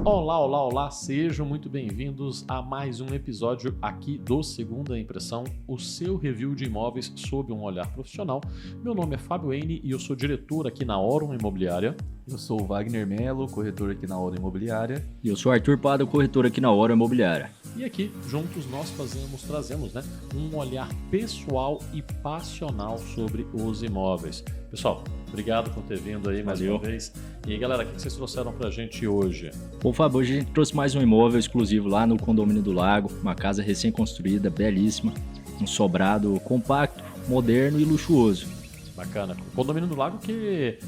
Olá, olá, olá, sejam muito bem-vindos a mais um episódio aqui do Segunda Impressão, o seu review de imóveis sob um olhar profissional. Meu nome é Fábio Ene e eu sou diretor aqui na Aurum Imobiliária. Eu sou o Wagner Melo, corretor aqui na Aurum Imobiliária. E eu sou o Arthur Pado, corretor aqui na Aurum Imobiliária. E aqui, juntos, nós trazemos um olhar pessoal e passional sobre os imóveis. Pessoal, obrigado por ter vindo aí mais uma vez. E aí, galera, o que vocês trouxeram pra gente hoje? Bom, Fábio, hoje a gente trouxe mais um imóvel exclusivo lá no Condomínio do Lago, uma casa recém-construída, belíssima, um sobrado compacto, moderno e luxuoso. Bacana. O Condomínio do Lago que,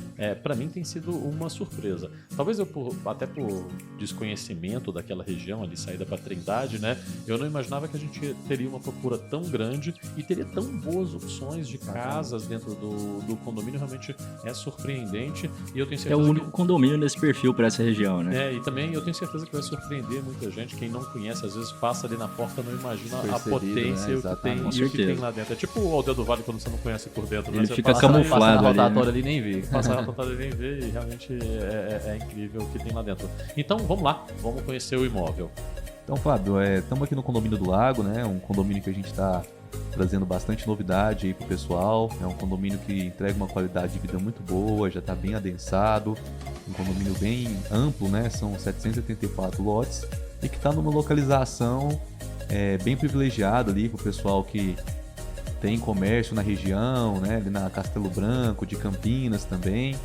para mim, tem sido uma surpresa. Talvez eu, até por desconhecimento daquela região ali, saída para Trindade, né? Eu não imaginava que a gente teria uma procura tão grande e teria tão boas opções de casas dentro do condomínio. Realmente é surpreendente e eu tenho certeza é o único condomínio nesse perfil para essa região, né? E também eu tenho certeza que vai surpreender muita gente. Quem não conhece, às vezes passa ali na porta, não imagina a potência, né? O que tem lá dentro. É tipo o Aldeia do Vale quando você não conhece por dentro, né? Ele fica camuflado ali, rotatória ali nem vê. Passa a rotatória e nem vê e realmente é incrível o que tem lá dentro. Então vamos lá, vamos conhecer o imóvel. Então, Fábio, estamos aqui no Condomínio do Lago, né? Um condomínio que a gente está trazendo bastante novidade aí pro pessoal. É um condomínio que entrega uma qualidade de vida muito boa, já está bem adensado, um condomínio bem amplo, né? São 784 lotes e que está numa localização bem privilegiada ali pro pessoal que tem comércio na região, né? Ali na Castelo Branco, de Campinas também.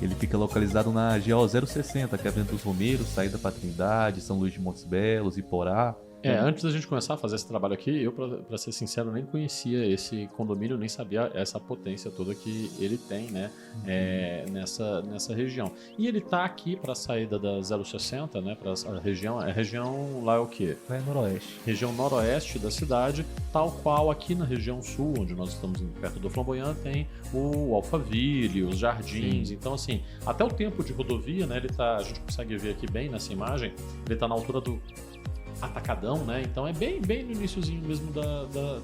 Ele fica localizado na GO 060, que é a Avenida dos Romeiros, saída para Trindade, São Luís de Montes Belos, Iporá. Antes da gente começar a fazer esse trabalho aqui, eu, pra ser sincero, nem conhecia esse condomínio, nem sabia essa potência toda que ele tem, né, nessa região. E ele tá aqui para a saída da 060, né, para a região lá é o quê? É noroeste. Região noroeste da cidade, tal qual aqui na região sul, onde nós estamos perto do Flamboyant, tem o Alphaville, os jardins. Sim. Então, assim, até o tempo de rodovia, né, a gente consegue ver aqui bem nessa imagem, ele tá na altura do Atacadão, né? Então é bem no iniciozinho mesmo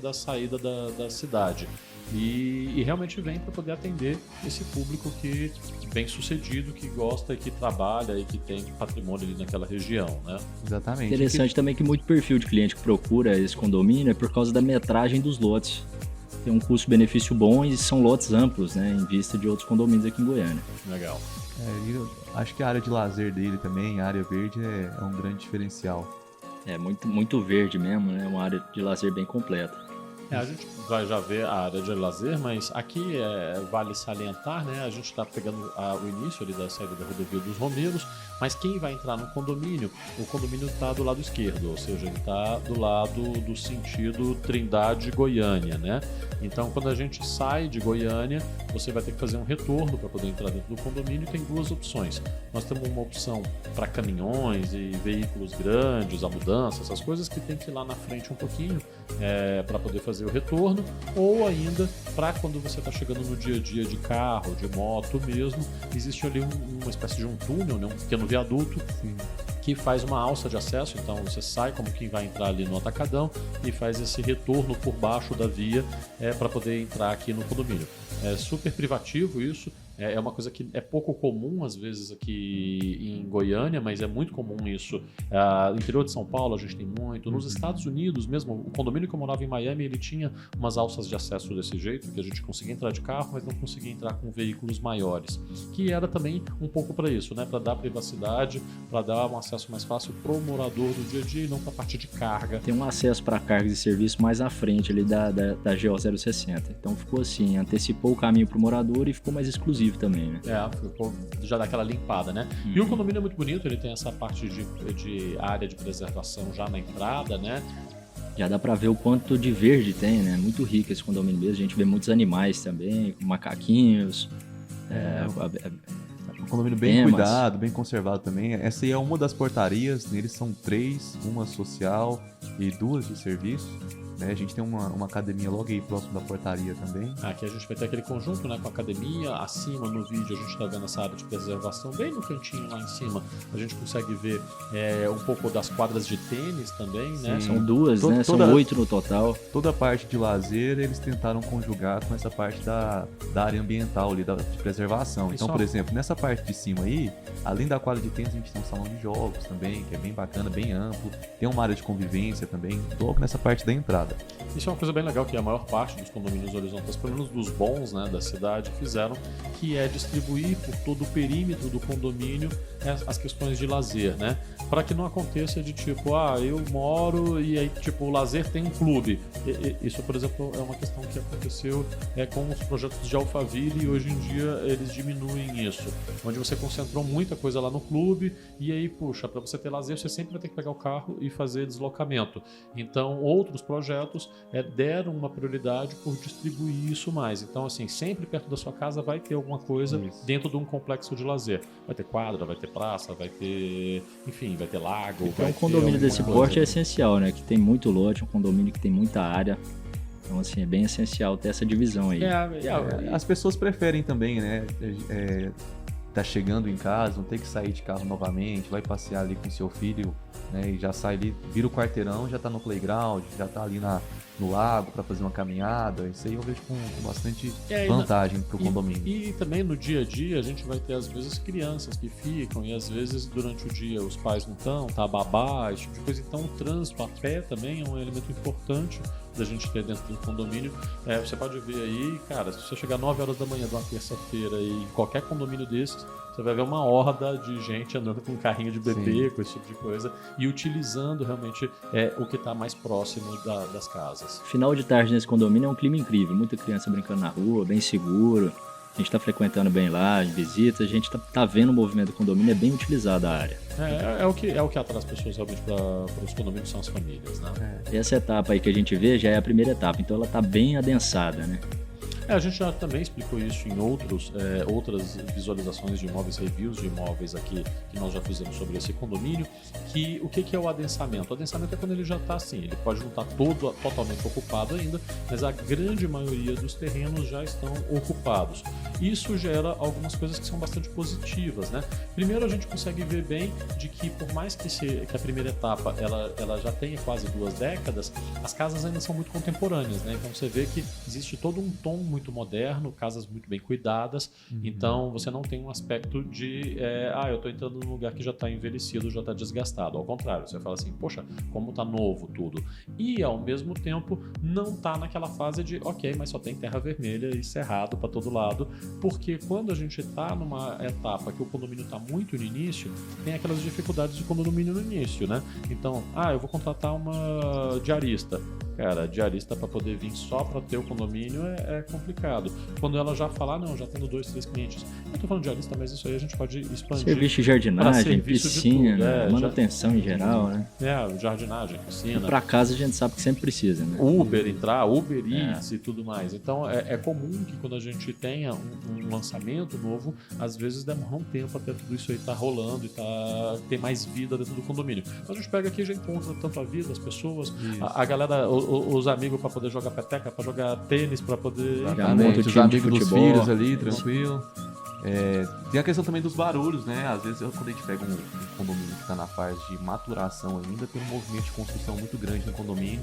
da saída da cidade. E realmente vem para poder atender esse público que bem sucedido, que gosta e que trabalha e que tem patrimônio ali naquela região, né? Exatamente. Interessante também que muito perfil de cliente que procura esse condomínio é por causa da metragem dos lotes. Tem um custo-benefício bom e são lotes amplos, né? Em vista de outros condomínios aqui em Goiânia. Legal. Eu acho que a área de lazer dele também, a área verde, é um grande diferencial. É muito verde mesmo, né? Uma área de lazer bem completa. A gente vai já ver a área de lazer, mas aqui vale salientar, né? A gente está pegando o início ali da saída da rodovia dos Romeiros, mas quem vai entrar no condomínio, o condomínio está do lado esquerdo, ou seja, ele está do lado do sentido Trindade-Goiânia, né? Então, quando a gente sai de Goiânia, você vai ter que fazer um retorno para poder entrar dentro do condomínio e tem duas opções. Nós temos uma opção para caminhões e veículos grandes, a mudança, essas coisas que tem que ir lá na frente um pouquinho para poder fazer o retorno, ou ainda para quando você está chegando no dia a dia de carro, de moto mesmo, existe ali uma espécie de um túnel, né, um pequeno viaduto. Sim. Que faz uma alça de acesso, então você sai como quem vai entrar ali no Atacadão e faz esse retorno por baixo da via para poder entrar aqui no condomínio. É super privativo isso. É uma coisa que é pouco comum, às vezes, aqui em Goiânia, mas é muito comum isso. No interior de São Paulo a gente tem muito. Nos Estados Unidos mesmo, o condomínio que eu morava em Miami, ele tinha umas alças de acesso desse jeito, que a gente conseguia entrar de carro, mas não conseguia entrar com veículos maiores. Que era também um pouco para isso, né? Para dar privacidade, para dar um acesso mais fácil para o morador do dia a dia e não para a parte de carga. Tem um acesso para cargas e serviço mais à frente ali da GO 060. Então ficou assim, antecipou o caminho para o morador e ficou mais exclusivo também, né? Ficou já daquela limpada, né? E o condomínio é muito bonito, ele tem essa parte de área de preservação já na entrada, né? Já dá pra ver o quanto de verde tem, né? Muito rico esse condomínio mesmo. A gente vê muitos animais também, macaquinhos. Um condomínio bem cuidado, bem conservado também. Essa aí é uma das portarias, neles são 3, uma social e 2 de serviço. né? A gente tem uma academia logo aí próximo da portaria também. Aqui a gente vai ter aquele conjunto, né, com a academia. Acima no vídeo a gente está vendo essa área de preservação, bem no cantinho lá em cima. A gente consegue ver um pouco das quadras de tênis também, né? São duas, né? São 8 no total. Toda a parte de lazer eles tentaram conjugar com essa parte da área ambiental ali, de preservação. Então, por exemplo, nessa parte de cima aí, além da quadra de tênis, a gente tem um salão de jogos também, que é bem bacana, bem amplo. Tem uma área de convivência também, logo nessa parte da entrada. Isso é uma coisa bem legal que a maior parte dos condomínios horizontais, pelo menos dos bons, né, da cidade, fizeram, que é distribuir por todo o perímetro do condomínio as questões de lazer, né? Para que não aconteça de tipo, eu moro e aí tipo o lazer tem um clube. Isso, por exemplo, é uma questão que aconteceu com os projetos de Alphaville, e hoje em dia eles diminuem isso, onde você concentrou muita coisa lá no clube e aí, puxa, para você ter lazer você sempre vai ter que pegar o carro e fazer deslocamento. Então, outros projetos deram uma prioridade por distribuir isso mais. Então, assim, sempre perto da sua casa vai ter alguma coisa dentro de um complexo de lazer. Vai ter quadra, vai ter praça, vai ter, enfim, vai ter lago. Então, um condomínio desse porte é essencial, né? Que tem muito lote, um condomínio que tem muita área. Então, assim, é bem essencial ter essa divisão aí. As pessoas preferem também, né? Tá chegando em casa, não tem que sair de carro novamente, vai passear ali com seu filho, né? E já sai ali, vira o quarteirão, já tá no playground, já tá ali no lago para fazer uma caminhada. Isso aí eu vejo com bastante vantagem pro condomínio. E também no dia a dia a gente vai ter às vezes crianças que ficam e às vezes durante o dia os pais não estão, tá babá, esse tipo de coisa. Então o trânsito a pé também é um elemento importante da gente ter dentro do condomínio. Você pode ver aí, cara, se você chegar 9 horas da manhã de uma terça-feira e em qualquer condomínio desses, você vai ver uma horda de gente andando com um carrinho de bebê, com esse tipo de coisa, e utilizando realmente o que está mais próximo das casas. Final de tarde nesse condomínio é um clima incrível, muita criança brincando na rua, bem seguro. A gente está frequentando bem lá, em visitas, a gente tá vendo o movimento do condomínio, é bem utilizada a área. É o que atrai as pessoas realmente para os condomínios, são as famílias, né? E essa etapa aí que a gente vê já é a primeira etapa, então ela está bem adensada, né? A gente já também explicou isso em outras visualizações de imóveis, reviews de imóveis aqui que nós já fizemos sobre esse condomínio, que o que é o adensamento? O adensamento é quando ele já está assim, ele pode não estar totalmente ocupado ainda, mas a grande maioria dos terrenos já estão ocupados. Isso gera algumas coisas que são bastante positivas, né? Primeiro, a gente consegue ver bem de que por mais que a primeira etapa ela já tenha quase 2 décadas, as casas ainda são muito contemporâneas, né? Então você vê que existe todo um tom muito moderno, casas muito bem cuidadas, então você não tem um aspecto de eu estou entrando num lugar que já está envelhecido, já está desgastado. Ao contrário, você fala assim, poxa, como está novo tudo. E ao mesmo tempo não está naquela fase de ok, mas só tem terra vermelha e cerrado para todo lado, porque quando a gente está numa etapa que o condomínio está muito no início, tem aquelas dificuldades de condomínio no início, né? Então, eu vou contratar uma diarista. Cara, diarista para poder vir só para ter o condomínio é complicado. Quando ela já falar, não, já tendo 2, 3 clientes. Eu tô falando de diarista, mas isso aí a gente pode expandir. Serviço de jardinagem, piscina, manutenção em geral, né? Jardinagem, piscina. E para casa a gente sabe que sempre precisa, né? Uber Eats e tudo mais. Então é comum que quando a gente tenha um lançamento novo, às vezes demora um tempo até tudo isso aí tá rolando e ter mais vida dentro do condomínio. Então a gente pega aqui e já encontra tanto a vida, as pessoas, a galera, os amigos para poder jogar peteca, para jogar tênis, para poder... Os amigos dos filhos ali, tranquilo. Tem a questão também dos barulhos, né? Às vezes quando a gente pega um condomínio que está na fase de maturação ainda, tem um movimento de construção muito grande no condomínio.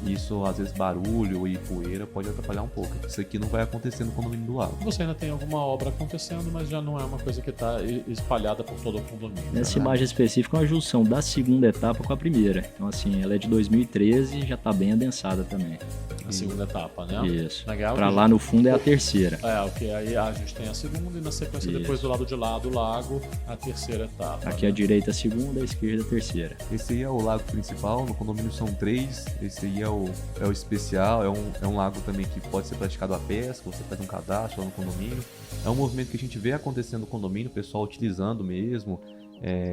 Isso, às vezes, barulho e poeira pode atrapalhar um pouco. Isso aqui não vai acontecer no condomínio do lado. Você ainda tem alguma obra acontecendo, mas já não é uma coisa que está espalhada por todo o condomínio. Nessa imagem específica é uma junção da segunda etapa com a primeira. Então, assim, ela é de 2013 e já está bem adensada também. A segunda etapa, né? Isso. Para lá no fundo é a terceira. Ok, aí a gente tem a segunda e na sequência depois do lado de lá do lago, a terceira etapa. Aqui à direita a segunda, à esquerda a terceira. Esse aí é o lago principal, no condomínio são 3. Esse aí é o especial, é um lago também que pode ser praticado a pesca, você faz um cadastro lá no condomínio. É um movimento que a gente vê acontecendo no condomínio, o pessoal utilizando mesmo,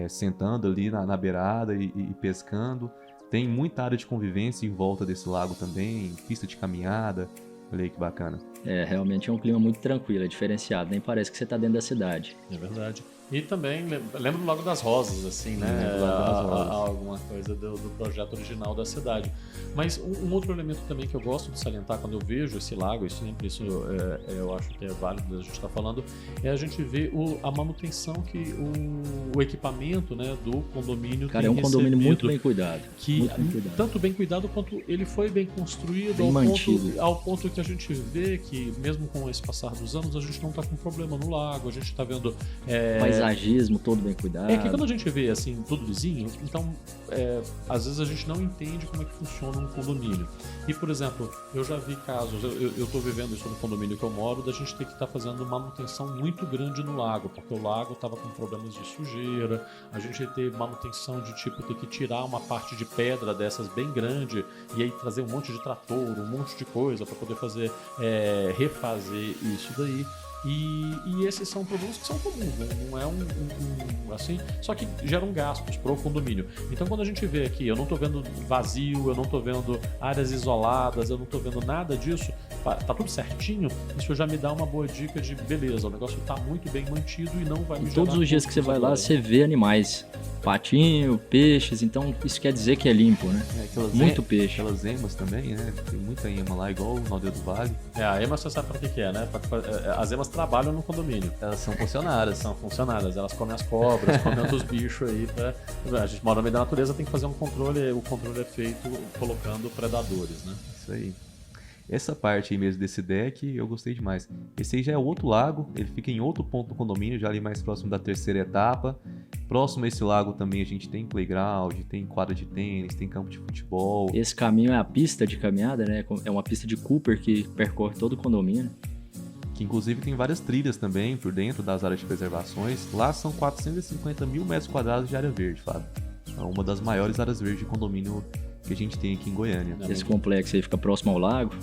sentando ali na beirada e pescando. Tem muita área de convivência em volta desse lago também, pista de caminhada. Olha aí que bacana. Realmente é um clima muito tranquilo, é diferenciado, nem parece que você está dentro da cidade. É verdade. E também lembro do Lago das Rosas, assim, né? Lembro do Lago das Rosas. Alguma coisa do projeto original da cidade. Mas um outro elemento também que eu gosto de salientar quando eu vejo esse lago, e sempre isso eu acho que é válido a gente estar falando, é a gente ver a manutenção que o equipamento, né, do condomínio Cara, tem é um condomínio muito recebido. bem cuidado. Que Muito bem cuidado. tanto bem cuidado quanto ele foi bem construído, Bem mantido. ao ponto que a gente vê que mesmo com esse passar dos anos a gente não está com problema no lago, a gente está vendo Paisagismo todo bem cuidado. é que quando a gente vê assim tudo lisinho, então às vezes a gente não entende como é que funciona um condomínio. E por exemplo, eu já vi casos, eu estou vivendo isso no condomínio que eu moro, da gente ter que estar fazendo manutenção muito grande no lago, porque o lago estava com problemas de sujeira, a gente ia ter manutenção de tipo ter que tirar uma parte de pedra dessas bem grande e aí trazer um monte de trator, um monte de coisa para poder fazer refazer isso daí. E esses são problemas que são comuns, né? Não é assim, só que geram gastos para o condomínio. Então quando a gente vê aqui, eu não estou vendo vazio, eu não estou vendo áreas isoladas, eu não estou vendo nada disso, tá tudo certinho, isso já me dá uma boa dica de beleza, o negócio está muito bem mantido e não vai me E gerar todos os dias que você vai lá, agora. você vê animais. Patinho, peixes, então isso quer dizer que é limpo, né? Aquelas Muito peixe. Aquelas emas também, né? Tem muita ema lá, igual no Aldeia do Vale. A EMA você sabe para que é, né? As EMAs trabalham no condomínio. Elas são funcionárias. São funcionárias, elas comem as cobras, comem outros bichos aí. A gente mora no meio da natureza, tem que fazer um controle, o controle é feito colocando predadores, né? Isso aí. Essa parte aí mesmo desse deck eu gostei demais. Esse aí já é outro lago, ele fica em outro ponto do condomínio, já ali mais próximo da terceira etapa. Próximo a esse lago também a gente tem playground, tem quadra de tênis, tem campo de futebol. Esse caminho é a pista de caminhada, né? É uma pista de Cooper que percorre todo o condomínio. Que inclusive tem várias trilhas também por dentro das áreas de preservações. Lá são 450 mil metros quadrados de área verde, Fábio. É uma das maiores áreas verdes de condomínio que a gente tem aqui em Goiânia. Esse complexo aí fica próximo ao lago.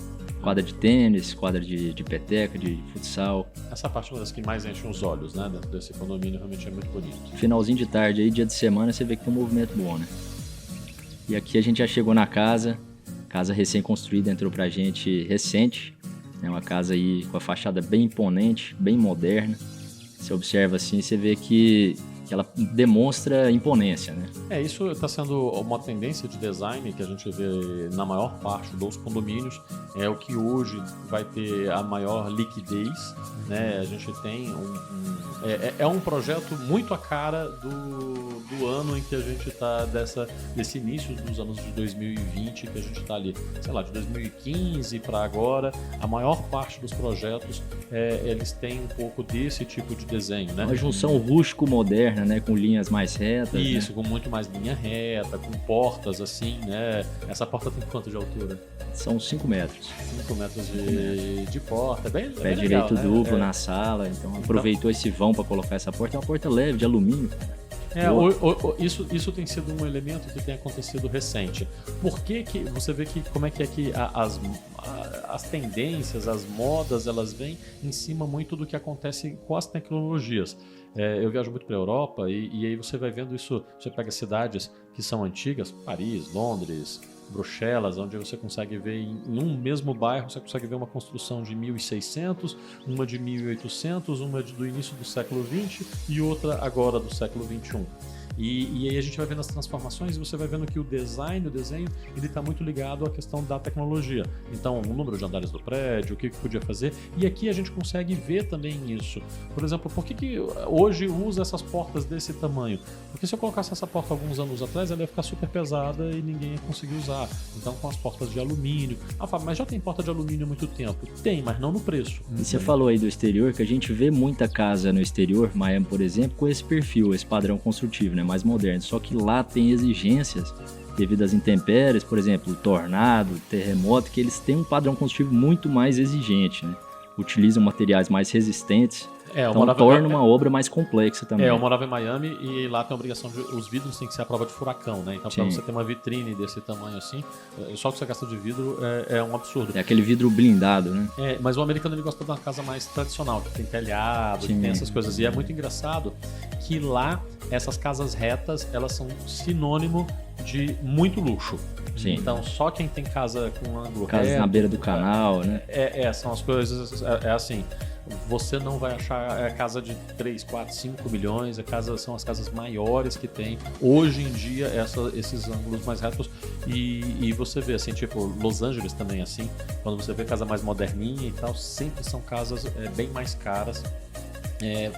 Quadra de tênis, quadra de peteca, de futsal. Essa parte é uma das que mais enchem os olhos, né? Dentro desse condomínio, realmente é muito bonito. Finalzinho de tarde aí, dia de semana, você vê que tem um movimento bom, né? E aqui a gente já chegou na casa recém-construída, entrou pra gente recente. É uma casa aí com a fachada bem imponente, bem moderna. Você observa assim, você vê que ela demonstra imponência, né? Isso está sendo uma tendência de design que a gente vê na maior parte dos condomínios. É o que hoje vai ter a maior liquidez, né? A gente tem um projeto muito a cara do ano em que a gente está desse início dos anos de 2020, que a gente está ali, sei lá, de 2015 para agora. A maior parte dos projetos eles têm um pouco desse tipo de desenho, né? Uma junção rústico-moderna, né? Com linhas mais retas. Isso, né? com muito mais linha reta, com portas assim, né? Essa porta tem quanto de altura? São 5 metros. 5 metros de porta. Pé Bem direito legal, né? duplo na sala, então aproveitou esse vão para colocar essa porta. É uma porta leve, de alumínio. Isso tem sido um elemento que tem acontecido recente. Por que você vê que como é que as tendências, as modas, elas vêm em cima muito do que acontece com as tecnologias. Eu viajo muito para a Europa e aí você vai vendo isso, você pega cidades que são antigas, Paris, Londres, Bruxelas, onde você consegue ver em um mesmo bairro, você consegue ver uma construção de 1600, uma de 1800, uma do início do século 20 e outra agora do século 21. E aí a gente vai vendo as transformações e você vai vendo que o desenho, ele está muito ligado à questão da tecnologia. Então, o número de andares do prédio, o que podia fazer. E aqui a gente consegue ver também isso. Por exemplo, por que hoje usa essas portas desse tamanho? Porque se eu colocasse essa porta alguns anos atrás, ela ia ficar super pesada e ninguém ia conseguir usar. Então, com as portas de alumínio. Fábio, mas já tem porta de alumínio há muito tempo? Tem, mas não no preço. E você falou aí do exterior, que a gente vê muita casa no exterior, Miami, por exemplo, com esse perfil, esse padrão construtivo, né? Mais moderno. Só que lá tem exigências devido às intempéries, por exemplo, tornado, terremoto, que eles têm um padrão construtivo muito mais exigente, né? Utilizam materiais mais resistentes, então torna uma obra mais complexa também. Eu morava em Miami e lá tem a obrigação de os vidros têm que ser à prova de furacão, né? Então, para você ter uma vitrine desse tamanho assim, só que você gasta de vidro é um absurdo. É aquele vidro blindado, né? Mas o americano ele gosta de uma casa mais tradicional, que tem telhado, que tem essas coisas. E é muito engraçado que lá essas casas retas, elas são sinônimo de muito luxo. Sim. Então, só quem tem casa com ângulo Casas reto, na beira do canal, né? são as coisas, assim. você não vai achar casa de 3, 4, 5 milhões, são as casas maiores que tem. Hoje em dia, esses ângulos mais retos. E você vê, assim, tipo, Los Angeles também, assim, quando você vê casa mais moderninha e tal, sempre são casas bem mais caras.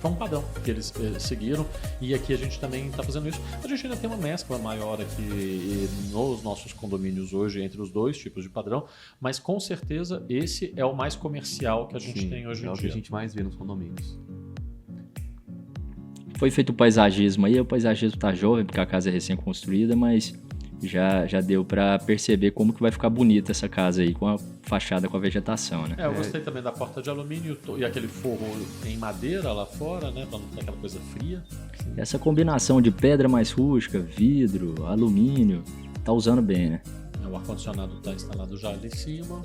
Foi um padrão que eles seguiram, e aqui a gente também está fazendo isso. A gente ainda tem uma mescla maior aqui nos nossos condomínios hoje entre os dois tipos de padrão, mas com certeza esse é o mais comercial que a gente tem hoje em dia. É o que a gente mais vê nos condomínios. Foi feito o paisagismo aí, o paisagismo tá jovem, porque a casa é recém-construída, mas já deu para perceber como que vai ficar bonita essa casa aí, com a fachada, com a vegetação, né? Eu gostei também da porta de alumínio e aquele forro em madeira lá fora, né, para não ter aquela coisa fria. Essa combinação de pedra mais rústica, vidro, alumínio, tá usando bem, né? O ar-condicionado tá instalado já ali em cima.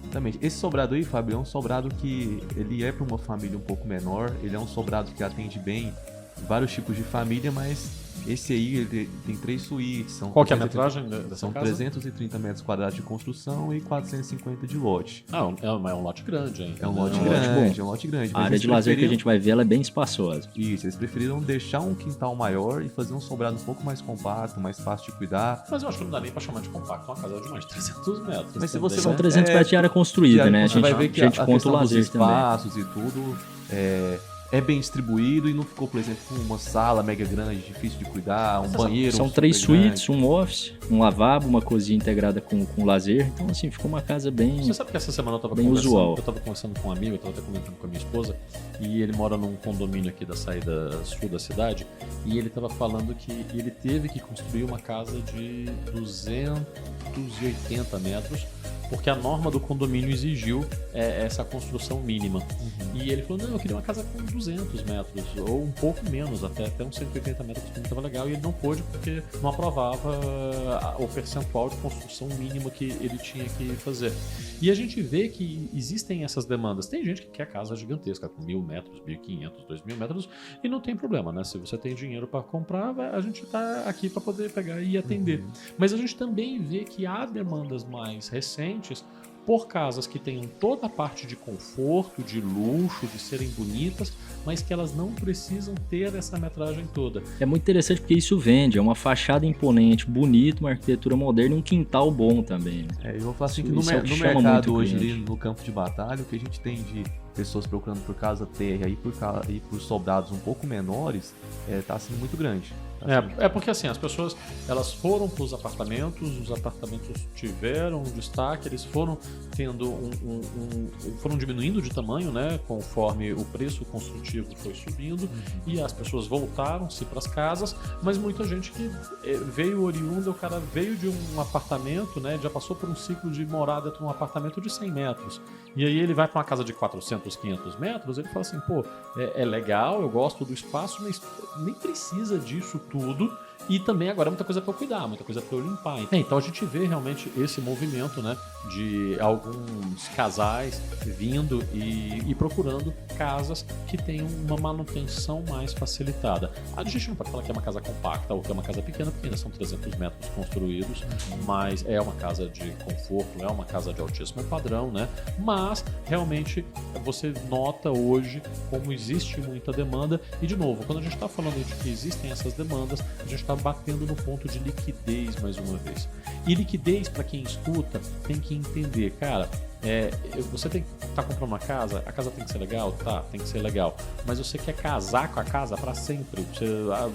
Exatamente. Esse sobrado aí, Fábio, é um sobrado que ele é para uma família um pouco menor, ele é um sobrado que atende bem vários tipos de família, mas esse aí ele tem 3 suítes. Qual que é a metragem dessa são casa? 330 metros quadrados de construção e 450 de lote. É um lote grande, hein? É um lote grande. A área de lazer que a gente vai ver, ela é bem espaçosa. Isso, eles preferiram deixar um quintal maior e fazer um sobrado um pouco mais compacto, mais fácil de cuidar. Mas eu acho que não dá nem pra chamar de compacto uma casa de mais de 300 metros. Mas se você São 300 metros de área construída, né? Você vai ver que a gente a conta o questão dos lazer também. espaços e tudo é bem distribuído e não ficou, por exemplo, com uma sala mega grande, difícil de cuidar, um banheiro. São 3 suítes, um office, um lavabo, uma cozinha integrada com lazer. Então, assim, ficou uma casa bem. Você sabe que essa semana eu tava usual. Eu tava conversando com um amigo, eu tava até comentando com a minha esposa, e ele mora num condomínio aqui da saída sul da cidade, e ele tava falando que ele teve que construir uma casa de 280 metros, porque a norma do condomínio exigiu essa construção mínima. E ele falou, não, eu queria uma casa com 200 metros, ou um pouco menos, até uns 180 metros, que estava legal, e ele não pôde porque não aprovava o percentual de construção mínima que ele tinha que fazer. E a gente vê que existem essas demandas. Tem gente que quer casa gigantesca, com 1.000 metros, 1.500, 2.000 metros, e não tem problema, né? Se você tem dinheiro para comprar, a gente está aqui para poder pegar e atender. Mas a gente também vê que há demandas mais recentes por casas que tenham toda a parte de conforto, de luxo, de serem bonitas, mas que elas não precisam ter essa metragem toda. É muito interessante porque isso vende, é uma fachada imponente, bonita, uma arquitetura moderna e um quintal bom também, né? Eu vou falar assim Isso, que no chama mercado muito hoje, cliente. ali no campo de batalha, o que a gente tem de pessoas procurando por casa terra e por sobrados um pouco menores, tá sendo muito grande. Porque assim, as pessoas elas foram para os apartamentos tiveram um destaque, eles foram tendo foram diminuindo de tamanho, né, conforme o preço construtivo foi subindo, e as pessoas voltaram-se para as casas, mas muita gente que veio oriunda, o cara veio de um apartamento, né, já passou por um ciclo de morar dentro de um apartamento de 100 metros, e aí ele vai para uma casa de 400, 500 metros, ele fala assim, pô, é legal, eu gosto do espaço, mas nem precisa disso tudo, e também agora muita coisa para eu cuidar, muita coisa para eu limpar. Então a gente vê realmente esse movimento, né, de alguns casais vindo e procurando casas que tenham uma manutenção mais facilitada. A gente não pode falar que é uma casa compacta ou que é uma casa pequena, porque ainda são 300 metros construídos, mas é uma casa de conforto, é uma casa de altíssimo padrão, né? Mas realmente você nota hoje como existe muita demanda, e de novo, quando a gente está falando de que existem essas demandas, a gente está batendo no ponto de liquidez mais uma vez. E liquidez, para quem escuta, tem que entender, cara, você tem que estar comprando uma casa, a casa tem que ser legal? Tá, tem que ser legal. Mas você quer casar com a casa para sempre?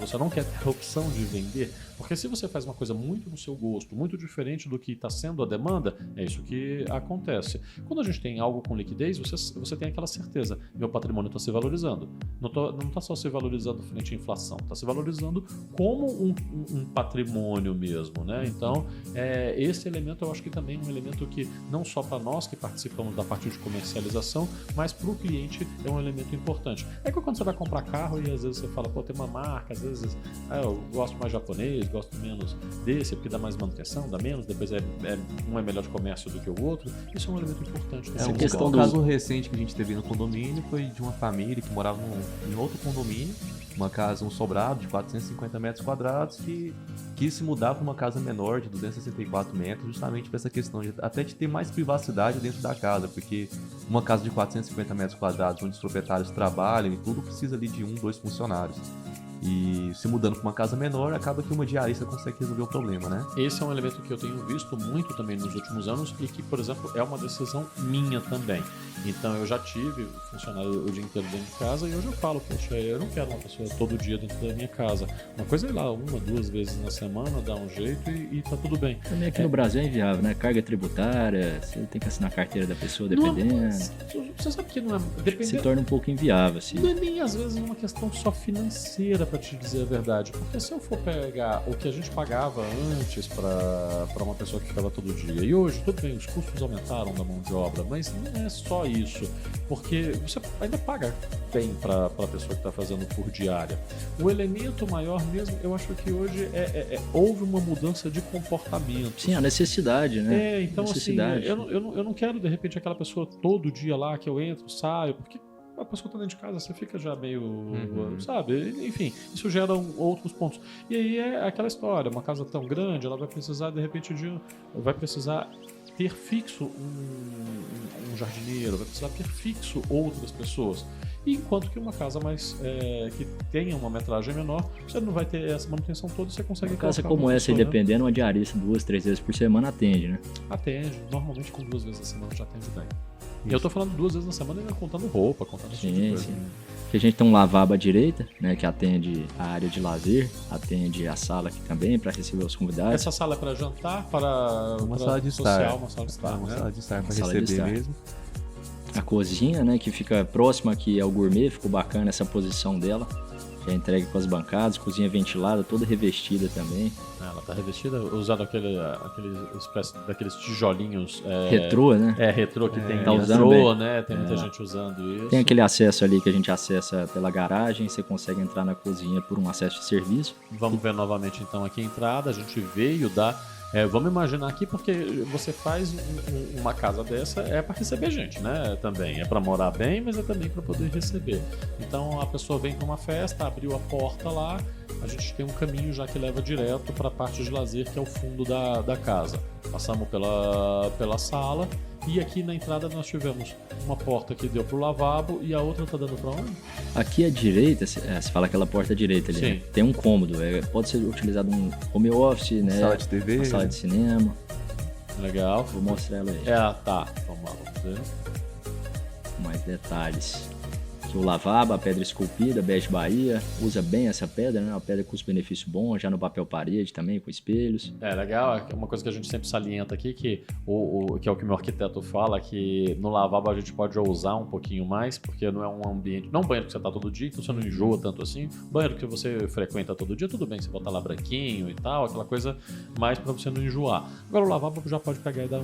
Você não quer ter a opção de vender? Porque se você faz uma coisa muito no seu gosto, muito diferente do que está sendo a demanda, é isso que acontece. Quando a gente tem algo com liquidez, você tem aquela certeza, meu patrimônio está se valorizando. Não está só se valorizando frente à inflação, está se valorizando como um patrimônio mesmo, né? Então, esse elemento eu acho que também é um elemento que não só para nós que participamos da parte de comercialização, mas para o cliente é um elemento importante. É que quando você vai comprar carro e às vezes você fala, pô, tem uma marca, às vezes eu gosto mais japonês, gosto menos desse, porque dá mais manutenção, dá menos, depois um é melhor de comércio do que o outro. Isso é um elemento importante. Um caso recente que a gente teve no condomínio foi de uma família que morava em outro condomínio, uma casa, um sobrado de 450 metros quadrados que quis se mudar para uma casa menor de 264 metros, justamente para essa questão de até de ter mais privacidade dentro da casa, porque uma casa de 450 metros quadrados, onde os proprietários trabalham e tudo, precisa ali de 1, 2 funcionários. E se mudando para uma casa menor, acaba que uma diarista consegue resolver o problema, né? Esse é um elemento que eu tenho visto muito também nos últimos anos e que, por exemplo, é uma decisão minha também. Então, eu já tive funcionário o dia inteiro dentro de casa e hoje eu falo, poxa, eu não quero uma pessoa todo dia dentro da minha casa. Uma coisa é ir lá 1, 2 vezes na semana, dar um jeito e tá tudo bem. Também aqui no Brasil é inviável, né? Carga tributária, você tem que assinar a carteira da pessoa dependendo. Você sabe que não é... Se torna um pouco inviável, assim. Não é nem às vezes uma questão só financeira, pra te dizer a verdade. Porque se eu for pegar o que a gente pagava antes pra uma pessoa que ficava todo dia, e hoje, tudo bem, os custos aumentaram da mão de obra, mas não é só isso. Porque você ainda paga bem pra pessoa que tá fazendo por diária. O elemento maior mesmo, eu acho que hoje houve uma mudança de comportamento. Sim, a necessidade, né? Então necessidade. assim, eu não quero de repente aquela pessoa todo dia lá que eu entro, saio, porque a pessoa tá dentro de casa, você fica já meio, sabe? Enfim, isso gera outros pontos. E aí é aquela história, uma casa tão grande, ela vai precisar de repente vai precisar ter fixo um jardineiro, vai precisar ter fixo outras pessoas. Enquanto que uma casa mais que tenha uma metragem menor, você não vai ter essa manutenção toda, você consegue... Uma casa como essa, aí, dependendo, uma diarista 2, 3 vezes por semana atende, né? Atende, normalmente com 2 vezes na semana já atende bem. E eu tô falando 2 vezes na semana ainda contando roupa, contando esse tipo de coisa. Sim. Que a gente tem um lavabo à direita, né, que atende a área de lazer, atende a sala aqui também para receber os convidados. Essa sala é para jantar, para uma sala de social, estar. uma sala de estar, uma né? sala de estar para receber mesmo. A cozinha, né, que fica próxima aqui ao gourmet, ficou bacana essa posição dela. Já entregue com as bancadas, cozinha ventilada, toda revestida também. Ela tá revestida, usando aquele espécie daqueles tijolinhos... retrô, né? Retrô que tem tá retrô, né? Tem muita gente usando isso. Tem aquele acesso ali que a gente acessa pela garagem, você consegue entrar na cozinha por um acesso de serviço. Vamos ver novamente então aqui a entrada, a gente veio da... vamos imaginar aqui, porque você faz uma casa dessa para receber gente, né? Também é para morar bem, mas é também para poder receber. Então a pessoa vem para uma festa, abriu a porta lá, a gente tem um caminho já que leva direto para a parte de lazer, que é o fundo da casa. Passamos pela sala e aqui na entrada nós tivemos uma porta que deu para o lavabo e a outra tá dando para onde? Aqui à direita, você fala aquela porta à direita ali, né? Tem um cômodo, pode ser utilizado um home office, né? Sala de TV. Uma sala de cinema. Legal. Vou mostrar ela aí. Tá. Vamos lá, vamos ver. Mais detalhes. Aqui o lavabo, a pedra esculpida, Bege Bahia. Usa bem essa pedra, né? Uma pedra com custo-benefício bom, já no papel parede também, com espelhos. Legal. É uma coisa que a gente sempre salienta aqui, que é o que meu arquiteto fala, que no lavabo a gente pode ousar um pouquinho mais, porque não é um ambiente... Não é um banheiro que você tá todo dia, então você não enjoa tanto assim. Banheiro que você frequenta todo dia, tudo bem, você botar lá branquinho e tal, aquela coisa mais pra você não enjoar. Agora o lavabo já pode pegar e dar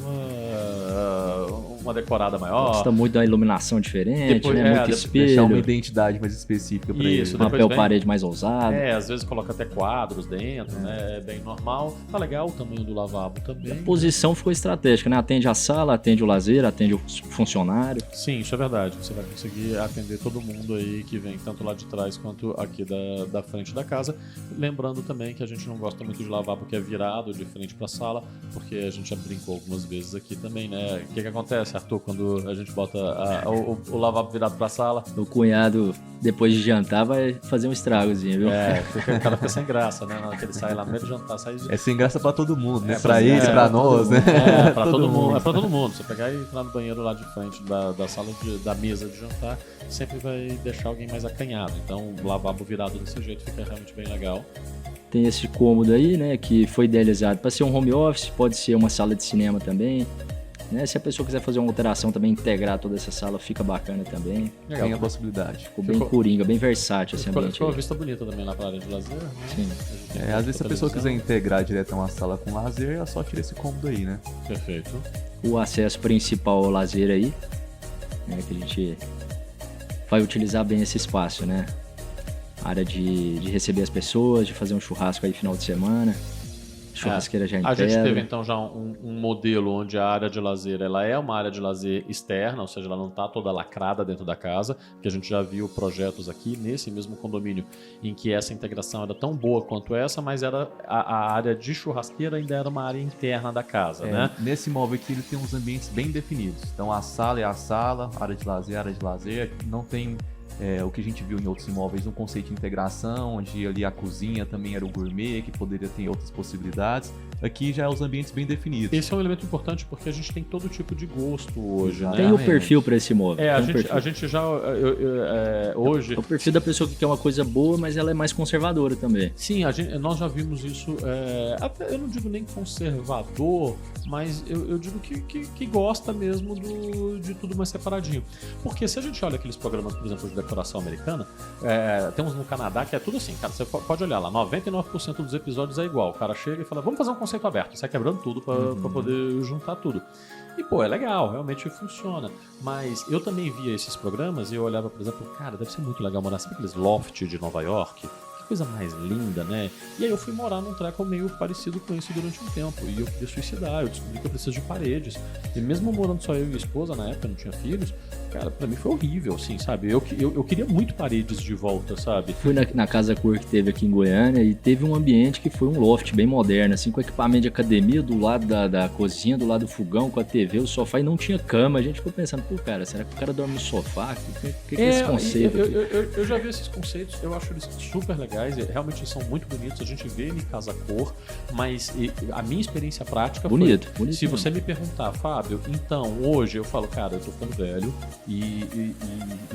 uma decorada maior. Gosta muito da iluminação diferente, depois, né? Muito espelho. Deixar uma identidade mais específica para ele. Papel parede mais ousado. Às vezes coloca até quadros dentro, né? É bem normal. Tá legal o tamanho do lavabo também. A posição ficou estratégica, né? Atende a sala, atende o lazer, atende o funcionário. Sim, isso é verdade. Você vai conseguir atender todo mundo aí que vem tanto lá de trás quanto aqui da frente da casa. Lembrando também que a gente não gosta muito de lavabo que é virado de frente pra sala, porque a gente já brincou algumas vezes aqui também, né? O que acontece, Arthur, quando a gente bota o lavabo virado pra sala? O cunhado, depois de jantar, vai fazer um estragozinho, viu? O cara fica sem graça, né? Na hora que ele sai lá no meio de jantar, sai de... É sem graça pra todo mundo, né? Pra ele, pra nós, né? Pra todo mundo. É pra todo mundo. Você pegar e entrar no banheiro lá de frente da sala, da mesa de jantar, sempre vai deixar alguém mais acanhado. Então, o lavabo virado desse jeito fica realmente bem legal. Tem esse cômodo aí, né? Que foi idealizado para ser um home office, pode ser uma sala de cinema também. Né? Se a pessoa quiser fazer uma alteração também, integrar toda essa sala, fica bacana também. Legal. Tem a possibilidade. Ficou bem coringa, bem versátil esse ambiente. Ficou uma vista bonita também lá pra área de lazer, né? Sim. Às vezes se a pessoa quiser integrar direto uma sala com lazer, ela só tira esse cômodo aí, né? Perfeito. O acesso principal ao lazer aí, né? Que a gente vai utilizar bem esse espaço, né? Área de receber as pessoas, de fazer um churrasco aí final de semana. churrasqueira já A gente teve integra. então já um modelo onde a área de lazer ela é uma área de lazer externa, ou seja, ela não está toda lacrada dentro da casa, que a gente já viu projetos aqui nesse mesmo condomínio em que essa integração era tão boa quanto essa, mas era a área de churrasqueira ainda era uma área interna da casa, né? Nesse imóvel aqui ele tem uns ambientes bem definidos. Então a sala é a sala, área de lazer, não tem o que a gente viu em outros imóveis, um conceito de integração, onde ali a cozinha também era o gourmet, que poderia ter outras possibilidades. Aqui já é os ambientes bem definidos. Esse é um elemento importante porque a gente tem todo tipo de gosto hoje, né? Tem o perfil para esse imóvel. A gente já hoje... É o perfil da pessoa que quer uma coisa boa, mas ela é mais conservadora também. Sim, nós já vimos isso, até, eu não digo nem conservador, mas eu digo que gosta mesmo de tudo mais separadinho. Porque se a gente olha aqueles programas, por exemplo, de decoração americana, temos no Canadá que é tudo assim, cara, você pode olhar lá, 99% dos episódios é igual, o cara chega e fala, vamos fazer um conceito aberto, sai quebrando tudo pra poder juntar tudo. E, pô, é legal, realmente funciona. Mas eu também via esses programas e eu olhava, por exemplo, cara, deve ser muito legal morar, sabe aqueles loft de Nova York? Que coisa mais linda, né? E aí eu fui morar num treco meio parecido com isso durante um tempo. E eu queria suicidar, eu descobri que eu preciso de paredes. E mesmo morando só eu e minha esposa, na época, não tinha filhos, cara, pra mim foi horrível, assim, sabe? Eu queria muito paredes de volta, sabe? Fui na Casa Cor que teve aqui em Goiânia e teve um ambiente que foi um loft bem moderno, assim, com equipamento de academia do lado da cozinha, do lado do fogão, com a TV, o sofá, e não tinha cama. A gente ficou pensando, pô, cara, será que o cara dorme no sofá? O que é esse conceito? Eu já vi esses conceitos, eu acho eles super legais, realmente são muito bonitos, a gente vê em Casa Cor, mas a minha experiência prática bonito, foi... bonito Se você me perguntar, Fábio, então, hoje eu falo, cara, eu tô ficando velho e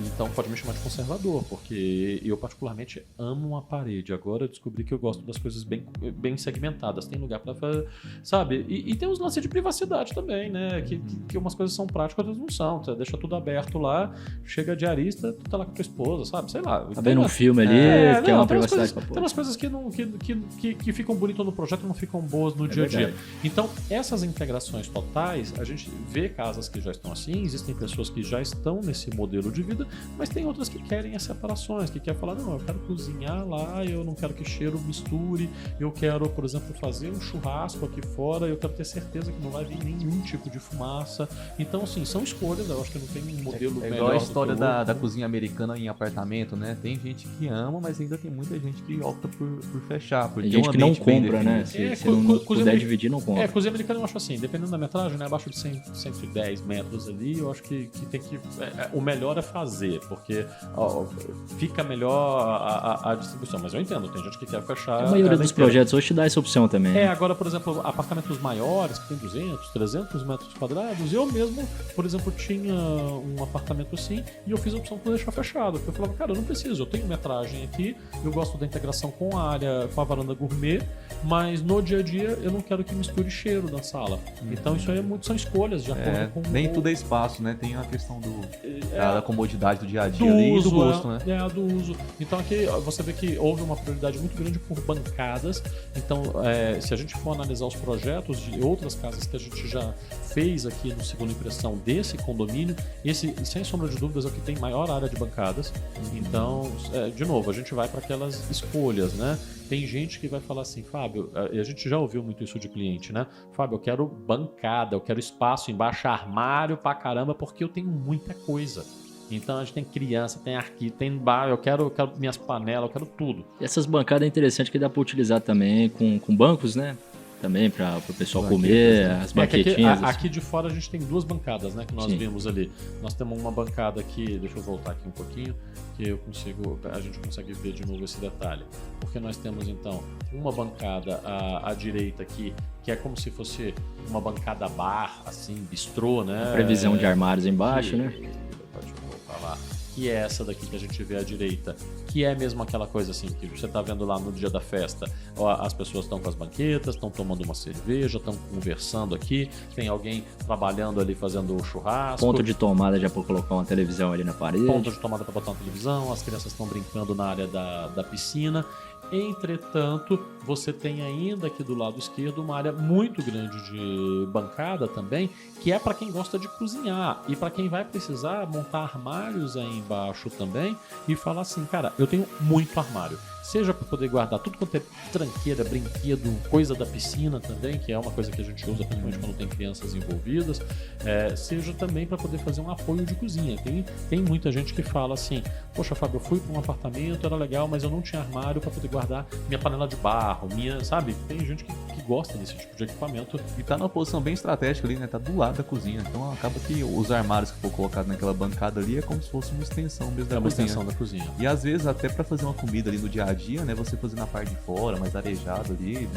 então pode me chamar de conservador, porque eu particularmente amo uma parede. Agora eu descobri que eu gosto das coisas bem segmentadas, tem lugar pra fazer, sabe? E tem os lances de privacidade também, né? Que umas coisas são práticas, outras não são. Você deixa tudo aberto lá, chega diarista, tu tá lá com a tua esposa, sabe? Sei lá. Tá vendo um filme ali, que é uma privacidade. Tem umas coisas que ficam bonitas no projeto e não ficam boas no dia a dia. Então, essas integrações totais, a gente vê casas que já estão assim, existem pessoas que já estão nesse modelo de vida, mas tem outras que querem as separações, que querem falar, não, eu quero cozinhar lá, eu não quero que cheiro misture, eu quero, por exemplo, fazer um churrasco aqui fora, eu quero ter certeza que não vai vir nenhum tipo de fumaça. Então, assim, são escolhas, eu acho que não tem um modelo melhor. É igual a história da cozinha americana em apartamento, né? Tem gente que ama, mas ainda tem muita gente que opta por fechar. Tem gente que não compra, né? Se não puder dividir, não compra. Cozinha americana eu acho assim, dependendo da metragem, né? Abaixo de 110 metros ali, eu acho que tem que... o melhor é fazer, porque fica melhor a distribuição. Mas eu entendo, tem gente que quer fechar... A maioria dos projetos hoje te dá essa opção também. Agora, por exemplo, apartamentos maiores, que tem 200, 300 metros quadrados, eu mesmo, por exemplo, tinha um apartamento assim, e eu fiz a opção por deixar fechado. Porque eu falava, cara, eu não preciso, eu tenho metragem aqui, eu gosto da integração com a área, com a varanda gourmet, mas no dia a dia eu não quero que misture cheiro na sala. Então isso aí são escolhas de acordo com... Nem tudo é espaço, né? Tem a questão da comodidade do dia a dia ali e do gosto, né? Do uso. Então aqui você vê que houve uma prioridade muito grande por bancadas. Então, se a gente for analisar os projetos de outras casas que a gente já fez aqui no Segunda Impressão desse condomínio, esse, sem sombra de dúvidas, é o que tem maior área de bancadas. Então, de novo, a gente vai para aquelas escolhas, né? Tem gente que vai falar assim, Fábio, e a gente já ouviu muito isso de cliente, né? Fábio, eu quero bancada, eu quero espaço embaixo, armário pra caramba, porque eu tenho muita coisa. Então a gente tem criança, tem arquivo, tem bar, eu quero minhas panelas, eu quero tudo. E essas bancadas é interessante que dá pra utilizar também com bancos, né? Também para o pessoal comer, as banquetinhas. Aqui de fora a gente tem duas bancadas, né? Que nós vimos ali. Nós temos uma bancada aqui, deixa eu voltar aqui um pouquinho, que a gente consegue ver de novo esse detalhe. Porque nós temos então uma bancada à direita aqui, que é como se fosse uma bancada bar, assim, bistrô, né? Previsão de armários embaixo, né? Deixa eu voltar lá. Que é essa daqui que a gente vê à direita, que é mesmo aquela coisa assim, que você tá vendo lá no dia da festa, as pessoas estão com as banquetas, estão tomando uma cerveja, estão conversando aqui, tem alguém trabalhando ali fazendo o churrasco. Ponto de tomada já para colocar uma televisão ali na parede. Ponto de tomada para botar uma televisão, as crianças estão brincando na área da piscina. Entretanto, você tem ainda aqui do lado esquerdo uma área muito grande de bancada também, que é para quem gosta de cozinhar e para quem vai precisar montar armários aí embaixo também e falar assim, cara, eu tenho muito armário. Seja para poder guardar tudo quanto é tranqueira, brinquedo, coisa da piscina também, que é uma coisa que a gente usa principalmente quando tem crianças envolvidas, seja também para poder fazer um apoio de cozinha. Tem muita gente que fala assim, poxa, Fábio, eu fui para um apartamento, era legal, mas eu não tinha armário para poder guardar minha panela de barro, sabe? Tem gente que gosta desse tipo de equipamento. E tá numa posição bem estratégica ali, né? Tá do lado da cozinha. Então acaba que os armários que for colocado naquela bancada ali é como se fosse uma extensão mesmo da É uma cozinha. extensão da cozinha. E às vezes até pra fazer uma comida ali no dia a dia, né? Você fazer na parte de fora, mais arejado ali,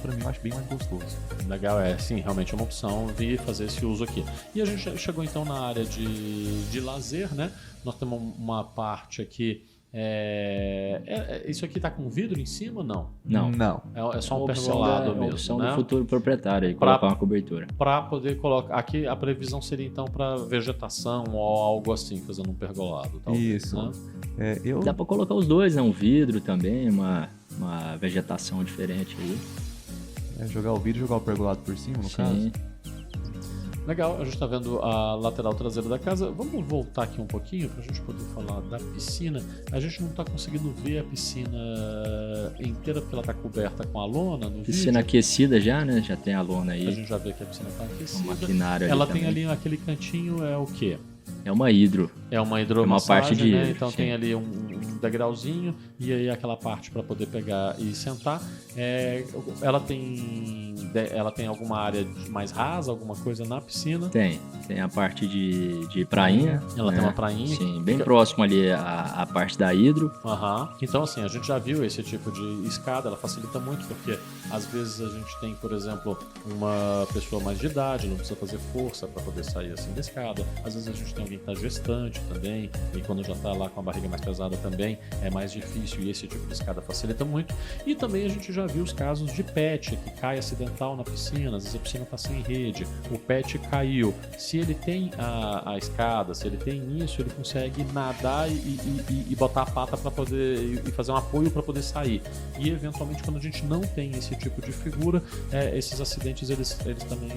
pra mim eu acho bem mais gostoso. Legal, sim, realmente é uma opção vir fazer esse uso aqui. E a gente chegou então na área de lazer, né? Nós temos uma parte aqui. Isso aqui tá com vidro em cima ou não? Não. É só um Opção pergolado da- mesmo, opção né? do futuro proprietário aí, Pra- colocar uma cobertura. Para poder colocar. Aqui a previsão seria então para vegetação ou algo assim, fazendo um pergolado. Talvez, Isso. né? Dá pra colocar os dois, né? Um vidro também, uma vegetação diferente aí. Jogar o vidro e jogar o pergolado por cima, no caso. Sim. Legal, a gente está vendo a lateral traseira da casa. Vamos voltar aqui um pouquinho para a gente poder falar da piscina. A gente não está conseguindo ver a piscina inteira porque ela está coberta com a lona no Piscina vídeo. aquecida já, né? Já tem a lona A aí. gente já vê que a piscina está Um aquecida. maquinário ali Ela também. tem ali aquele cantinho, é o quê? É uma hidro. É uma hidromassagem, parte de né? hidro, Então sim. tem ali um degrauzinho e aí aquela parte para poder pegar e sentar. Ela tem alguma área mais rasa, alguma coisa na piscina? Tem a parte de prainha. Ela né? tem uma prainha. Sim, bem próximo ali a parte da hidro. Aham. Então, assim, a gente já viu esse tipo de escada, ela facilita muito, porque às vezes a gente tem, por exemplo, uma pessoa mais de idade, não precisa fazer força para poder sair assim da escada. Às vezes a gente tem alguém que está gestante também, e quando já está lá com a barriga mais pesada também, é mais difícil, e esse tipo de escada facilita muito. E também a gente já viu os casos de pet, que cai acidental na piscina, às vezes a piscina está sem rede, o pet caiu. Se ele tem a escada, se ele tem isso, ele consegue nadar e botar a pata para poder e fazer um apoio para poder sair. E eventualmente quando a gente não tem esse tipo de figura, esses acidentes eles também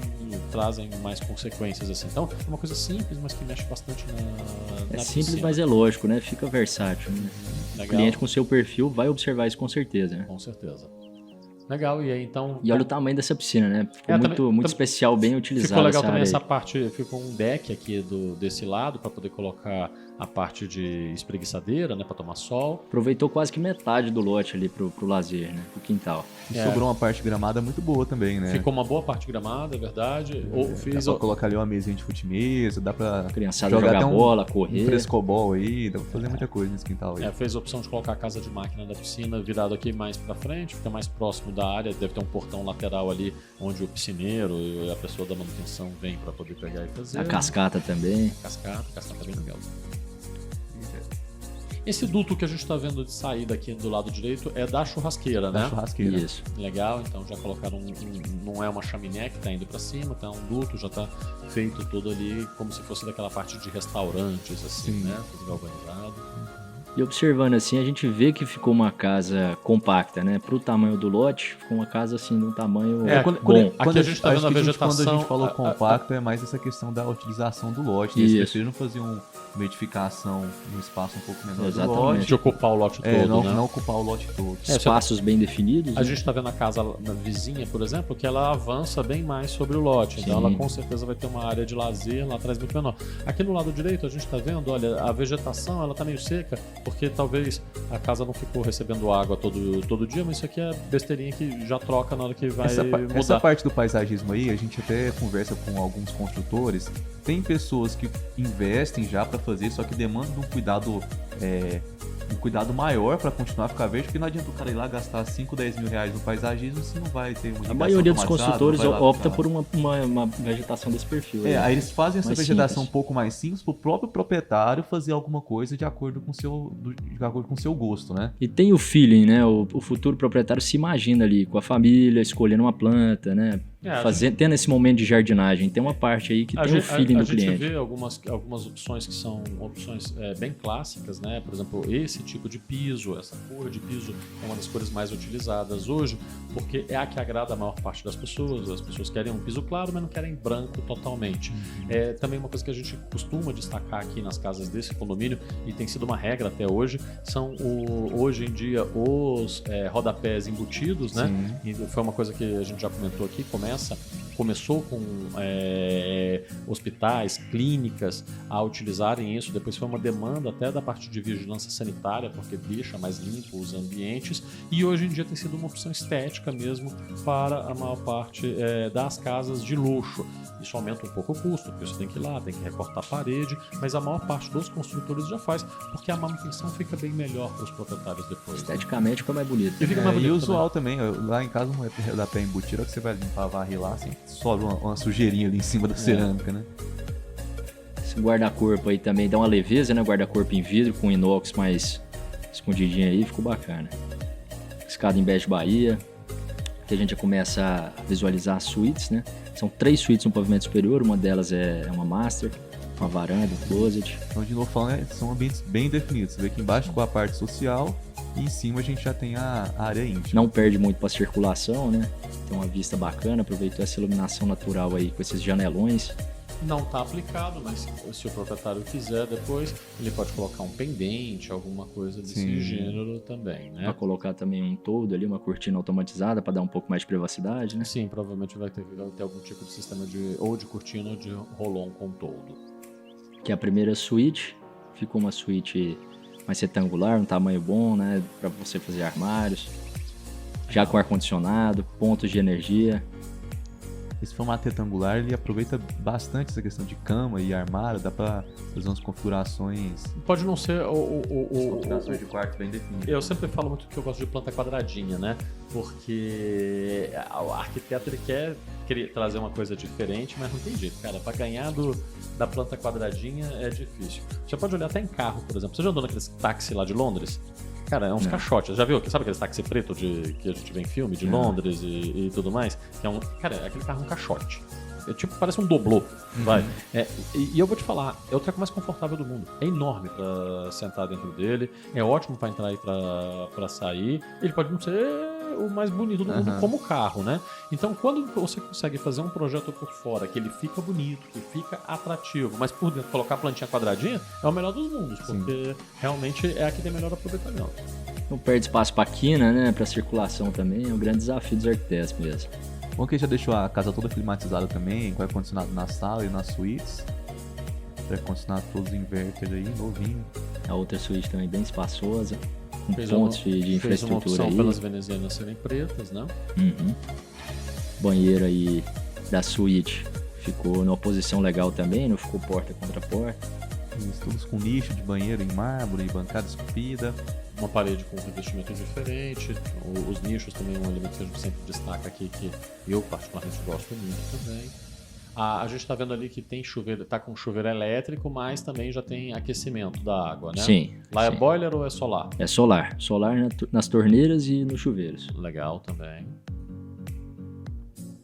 trazem mais consequências assim. Então é uma coisa simples, mas que mexe bastante na Simples, piscina. mas é lógico, né? Fica versátil. Né? O Legal. cliente com seu perfil vai observar isso com certeza. Né? Com certeza. Legal, e aí então... E olha o tamanho dessa piscina, né? Ficou também- muito também- especial, bem utilizado. Ficou legal essa também área essa aí. parte, ficou um deck aqui desse lado para poder colocar a parte de espreguiçadeira, né, para tomar sol. Aproveitou quase que metade do lote ali pro lazer, né? Pro quintal. E sobrou uma parte gramada muito boa também, né? Ficou uma boa parte gramada, é verdade. Dá pra colocar ali uma mesinha de fute-mesa, dá pra A criançada jogar jogar até bola, um correr. frescobol aí, dá pra fazer muita coisa nesse quintal aí. Fez a opção de colocar a casa de máquina da piscina virado aqui mais para frente, fica mais próximo da área, deve ter um portão lateral ali onde o piscineiro e a pessoa da manutenção vem para poder pegar e fazer. A cascata também. Cascata é bem legal. Esse duto que a gente está vendo de saída aqui do lado direito é da churrasqueira, Da né? churrasqueira. Isso. Legal, então já colocaram não é uma chaminé que está indo para cima, tá um duto, já está feito todo ali como se fosse daquela parte de restaurantes, assim, Sim. né? Tudo galvanizado. E observando assim, a gente vê que ficou uma casa compacta, né? Pro tamanho do lote, ficou uma casa assim de um tamanho bom. Aqui a gente tá acho vendo a que vegetação, Quando a gente falou compacto, é mais essa questão da utilização do lote. Né? Isso. Eles preferiram fazer uma edificação num espaço um pouco menor Exatamente. do lote. De ocupar o lote todo, não, né? não ocupar o lote todo. Espaços bem definidos. A né? gente está vendo a casa na vizinha, por exemplo, que ela avança bem mais sobre o lote. Então Sim. ela com certeza vai ter uma área de lazer lá atrás muito menor. Aqui no lado direito a gente está vendo, olha, a vegetação ela tá meio seca, porque talvez a casa não ficou recebendo água todo dia, mas isso aqui é besteirinha que já troca na hora que vai Essa mudar. parte do paisagismo aí, a gente até conversa com alguns construtores. Tem pessoas que investem já para fazer, só que demandam um cuidado maior para continuar a ficar verde, porque não adianta o cara ir lá gastar 5, 10 mil reais no paisagismo se não vai ter uma A irrigação maioria dos automatizada, construtores não vai lá opta ficar- por uma vegetação desse perfil. né? aí eles fazem essa Mais vegetação simples. um pouco mais simples para o próprio proprietário fazer alguma coisa de acordo com o seu gosto, né? E tem o feeling, né? O futuro proprietário se imagina ali com a família, escolhendo uma planta, né? tendo esse momento de jardinagem. Tem uma parte aí que tem o feeling do cliente. A gente vê algumas opções que são opções bem clássicas, né? Por exemplo, esse tipo de piso, essa cor de piso é uma das cores mais utilizadas hoje, porque é a que agrada a maior parte das pessoas. As pessoas querem um piso claro, mas não querem branco totalmente. É também uma coisa que a gente costuma destacar aqui nas casas desse condomínio, e tem sido uma regra até hoje, são hoje em dia os rodapés embutidos, né? E foi uma coisa que a gente já comentou aqui, começou com hospitais, clínicas a utilizarem isso, depois foi uma demanda até da parte de vigilância sanitária, porque deixa mais limpo os ambientes, e hoje em dia tem sido uma opção estética mesmo para a maior parte das casas de luxo. Isso aumenta um pouco o custo, porque você tem que ir lá, tem que recortar a parede, mas a maior parte dos construtores já faz, porque a manutenção fica bem melhor para os proprietários depois. Esteticamente fica mais bonito. E fica mais bonito e usual também. Lá em casa não é da pé embutido, que você vai limpar, varrer lá, assim, sobe uma sujeirinha ali em cima da cerâmica, né? Esse guarda-corpo aí também dá uma leveza, né? Guarda-corpo em vidro com inox mais escondidinho aí, ficou bacana. Escada em Bege Bahia, que a gente já começa a visualizar as suítes, né? São 3 suítes no pavimento superior, uma delas é uma master, uma varanda, um closet. Então, de novo falando, são ambientes bem definidos. Você vê aqui embaixo com a parte social e em cima a gente já tem a área íntima. Não perde muito para circulação, né? Tem uma vista bacana, aproveitou essa iluminação natural aí com esses janelões. Não está aplicado, mas se o proprietário quiser depois, ele pode colocar um pendente, alguma coisa desse gênero também, né? Para colocar também um toldo ali, uma cortina automatizada para dar um pouco mais de privacidade, né? Sim, provavelmente vai ter algum tipo de sistema de cortina ou de roll-on com toldo. Que é a primeira suíte, ficou uma suíte mais retangular, um tamanho bom, né? Para você fazer armários, já com ar-condicionado, pontos de energia. Esse formato retangular, ele aproveita bastante essa questão de cama e armário, dá pra fazer umas configurações... Pode não ser configurações de quarto bem definidas. Eu sempre falo muito que eu gosto de planta quadradinha, né? Porque o arquiteto ele quer trazer uma coisa diferente, mas não tem jeito, cara. Pra ganhar da planta quadradinha é difícil. Você pode olhar até em carro, por exemplo. Você já andou naqueles táxi lá de Londres? Cara, é uns caixotes. Já viu? Sabe aquele táxi preto que a gente vê em filme de Londres e tudo mais? Que cara, aquele carro é um caixote. Parece um doblô, vai. E eu vou te falar, é o treco mais confortável do mundo. É enorme pra sentar dentro dele, é ótimo pra entrar e pra sair. Ele pode não ser o mais bonito do mundo como carro, né? Então, quando você consegue fazer um projeto por fora, que ele fica bonito, que fica atrativo, mas por dentro colocar a plantinha quadradinha, é o melhor dos mundos, porque realmente é a que tem melhor aproveitamento. Não perde espaço pra quina, né? Pra circulação também, é um grande desafio dos arquitetos mesmo. Bom que já deixou a casa toda climatizada também, com ar-condicionado na sala e nas suítes. Ar-condicionado todos inverter aí, novinho. A outra suíte também bem espaçosa, com Fez pontos de infraestrutura fez uma opção aí. pelas venezianas serem pretas, né? Banheiro aí da suíte ficou numa posição legal também, não ficou porta contra porta. Isso, todos com nicho de banheiro em mármore, bancada esculpida. Uma parede com um revestimento diferente. Os nichos também é um elemento que a gente sempre destaca aqui, que eu particularmente gosto muito também. A gente está vendo ali que tem chuveiro, tá com chuveiro elétrico, mas também já tem aquecimento da água, né? Sim. Lá sim. É boiler ou é solar? É solar. Solar nas torneiras e nos chuveiros. Legal também.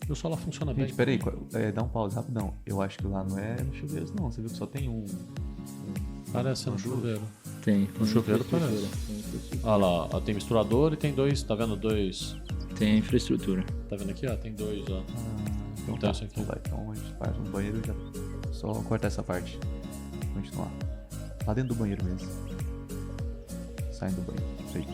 E o solar funciona bem. Gente, peraí, dá um pause rapidão. Eu acho que lá não é no chuveiro, não. Você viu que só tem um Parece ser no chuveiro. Tem. No chuveiro parece. Olha lá, ó, tem misturador e tem 2, tá vendo? 2. Tem infraestrutura. Tá vendo aqui, ó? Tem 2, ó. Então Então, tá, isso aqui. então vai. Então a gente faz um banheiro e já... Só cortar essa parte. Continuar. Lá dentro do banheiro mesmo. Saindo do banheiro. Isso aí.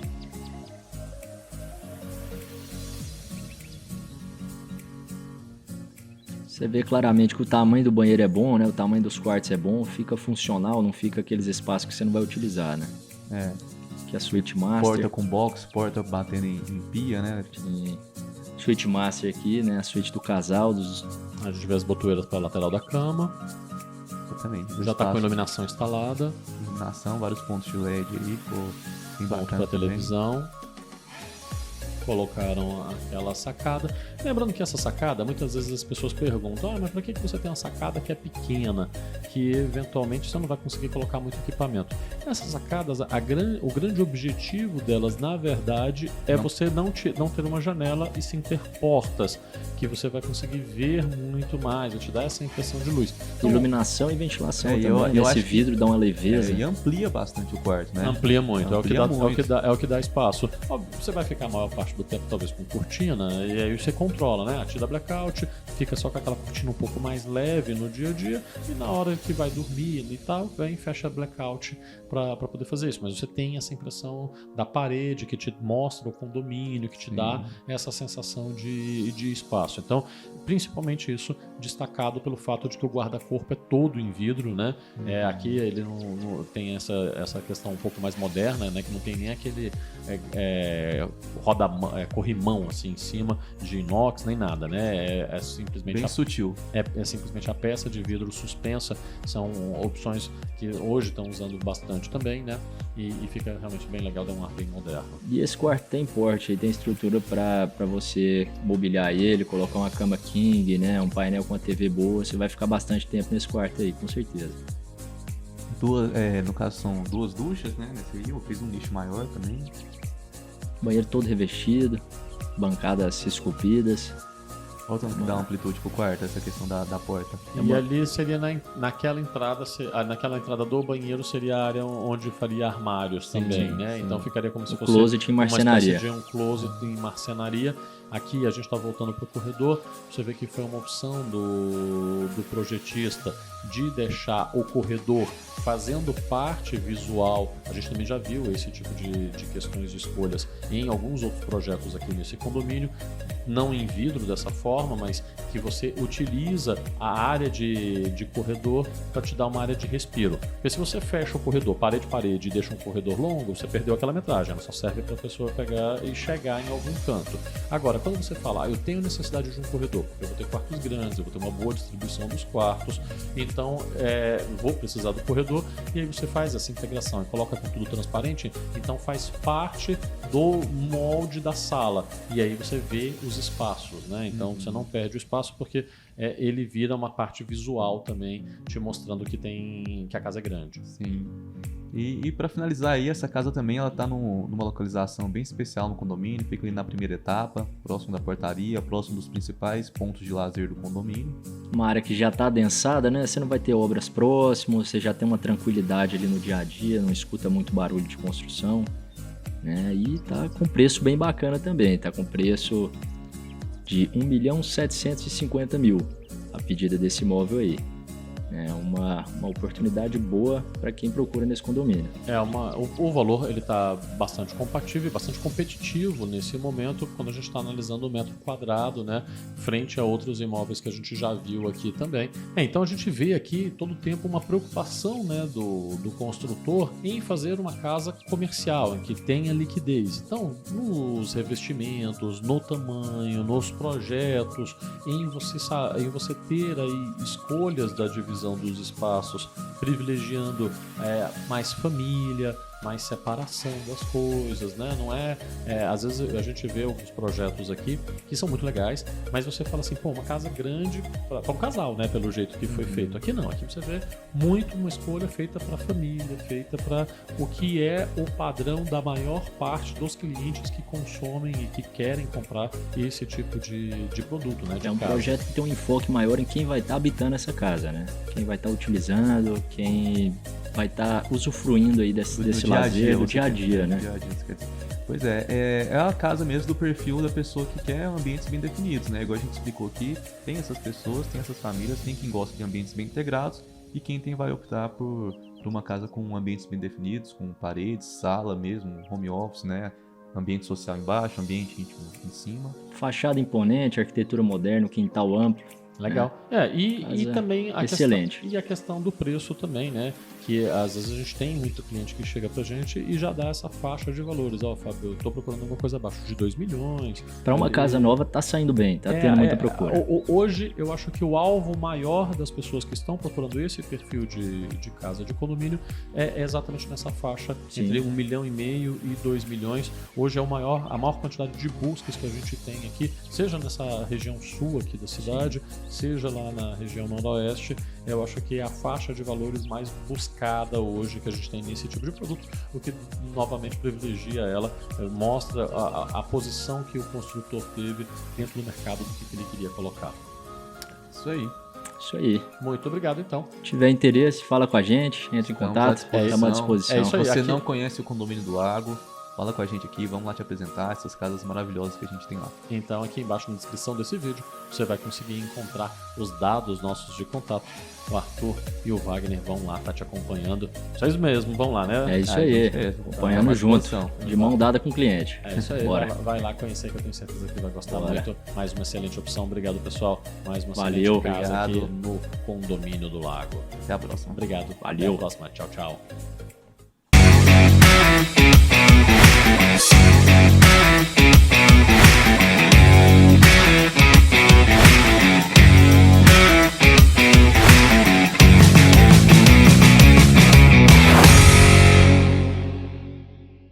Você vê claramente que o tamanho do banheiro é bom, né? O tamanho dos quartos é bom, fica funcional, não fica aqueles espaços que você não vai utilizar, né? É. Que a Suite Master. Porta com box, porta batendo em pia, né? E Suite Master aqui, né? A suíte do casal. A gente vê as botoeiras para a lateral da cama. Exatamente. Já tá com iluminação instalada. Iluminação, vários pontos de LED aí, ficou bem Ponto bacana para também. televisão. colocaram aquela sacada. Lembrando que essa sacada, muitas vezes as pessoas perguntam, mas para que você tem uma sacada que é pequena, que eventualmente você não vai conseguir colocar muito equipamento? Essas sacadas, o grande objetivo delas, na verdade, é você não ter uma janela e sim ter portas, que você vai conseguir ver muito mais, vai te dar essa impressão de luz. Então, iluminação e ventilação também, eu esse acho vidro dá uma leveza. E amplia bastante o quarto, né? amplia muito, Amplia muito. É o que dá espaço. Óbvio, você vai ficar a maior parte do tempo talvez com cortina, e aí você controla, né? Tira blackout, fica só com aquela cortina um pouco mais leve no dia a dia, e na hora que vai dormir e tal, vem e fecha blackout para poder fazer isso. Mas você tem essa impressão da parede que te mostra o condomínio, que te dá essa sensação de espaço. Então, principalmente isso destacado pelo fato de que o guarda-corpo é todo em vidro, né? Aqui ele não tem essa questão um pouco mais moderna, né? Que não tem nem aquele corrimão assim em cima de inox nem nada, né? É simplesmente Bem sutil. É simplesmente a peça de vidro suspensa. São opções que hoje estão usando bastante também, né? E fica realmente bem legal, dá um ar bem moderno. E esse quarto tem porte, tem estrutura para você mobiliar ele, colocar uma cama king, né? Um painel com uma TV boa, você vai ficar bastante tempo nesse quarto aí, com certeza. No caso são 2 duchas, né? Nesse aí eu fiz um nicho maior também. Banheiro todo revestido, bancadas esculpidas. Voltando a dar amplitude pro quarto, essa questão da porta. E ali seria naquela entrada do banheiro seria a área onde faria armários também, né? Então ficaria como se fosse closet em marcenaria. uma espécie de um closet em marcenaria. Aqui a gente está voltando para o corredor. Você vê que foi uma opção do projetista de deixar o corredor fazendo parte visual. A gente também já viu esse tipo de questões de escolhas em alguns outros projetos aqui nesse condomínio, não em vidro dessa forma, mas que você utiliza a área de corredor para te dar uma área de respiro. Porque se você fecha o corredor parede a parede e deixa um corredor longo, você perdeu aquela metragem, ela só serve para a pessoa pegar e chegar em algum canto. Agora, quando você fala, eu tenho necessidade de um corredor, porque eu vou ter quartos grandes, eu vou ter uma boa distribuição dos quartos, então vou precisar do corredor, e aí você faz essa integração e coloca com tudo transparente, então faz parte do molde da sala, e aí você vê os espaços, né? Então você não perde o espaço porque ele vira uma parte visual também, te mostrando que a casa é grande. Sim. E para finalizar aí, essa casa também ela tá numa localização bem especial no condomínio, fica ali na primeira etapa, próximo da portaria, próximo dos principais pontos de lazer do condomínio. Uma área que já está adensada, né? Você não vai ter obras próximas, você já tem uma tranquilidade ali no dia a dia, não escuta muito barulho de construção, né? E tá com preço bem bacana também, tá com preço de R$ 1.750.000 a pedida desse imóvel aí. É uma oportunidade boa para quem procura nesse condomínio. O valor ele está bastante compatível e bastante competitivo nesse momento, quando a gente está analisando o metro quadrado, né, frente a outros imóveis que a gente já viu aqui também. Então a gente vê aqui todo o tempo uma preocupação, né, do construtor em fazer uma casa comercial, em que tenha liquidez. Então, nos revestimentos, no tamanho, nos projetos, em você ter aí escolhas da divisão dos espaços, privilegiando mais família, mais separação das coisas, né? Não às vezes a gente vê alguns projetos aqui que são muito legais, mas você fala assim, pô, uma casa grande para um casal, né? Pelo jeito que foi feito. Aqui não, aqui você vê muito uma escolha feita para família, feita para o que é o padrão da maior parte dos clientes que consomem e que querem comprar esse tipo de produto, né? É um projeto que tem um enfoque maior em quem vai estar habitando essa casa, né? Quem vai estar utilizando, quem vai estar usufruindo aí desse lazer do dia a dia, né? Pois é a casa mesmo do perfil da pessoa que quer ambientes bem definidos, né? Igual a gente explicou aqui, tem essas pessoas, tem essas famílias, tem quem gosta de ambientes bem integrados e quem vai optar por uma casa com ambientes bem definidos, com paredes, sala mesmo, home office, né? Ambiente social embaixo, ambiente íntimo em cima. Fachada imponente, arquitetura moderna, quintal amplo. Legal. E também a excelente. Questão do preço também, né? que às vezes a gente tem muito cliente que chega pra gente e já dá essa faixa de valores. Ó, Fábio, eu tô procurando alguma coisa abaixo de 2 milhões. Para uma casa nova tá saindo bem, tá tendo muita procura. Hoje eu acho que o alvo maior das pessoas que estão procurando esse perfil de casa de condomínio é exatamente nessa faixa, entre 1,5 milhão e 2 milhões. Hoje é a maior quantidade de buscas que a gente tem aqui, seja nessa região sul aqui da cidade, seja lá na região noroeste. Eu acho que é a faixa de valores mais buscada hoje que a gente tem nesse tipo de produto, o que novamente privilegia ela, mostra a posição que o construtor teve dentro do mercado do que ele queria colocar. Isso aí. Isso aí. Muito obrigado, então. Se tiver interesse, fala com a gente, entre em contato, estamos à disposição. É isso aí. Se você aqui não conhece o Condomínio do Lago, fala com a gente aqui, vamos lá te apresentar essas casas maravilhosas que a gente tem lá. Então, aqui embaixo na descrição desse vídeo, você vai conseguir encontrar os dados nossos de contato. O Arthur e o Wagner vão lá, tá te acompanhando. Vocês mesmo, vão lá, né? É isso aí, acompanhando junto, de mão dada com o cliente. É isso aí, Bora. vai lá conhecer, que eu tenho certeza que vai gostar Bora. muito. Mais uma excelente opção, obrigado pessoal. Mais uma Valeu, excelente casa obrigado. aqui no Condomínio do Lago. Até a próxima. Obrigado, Valeu. Até a próxima, tchau, tchau.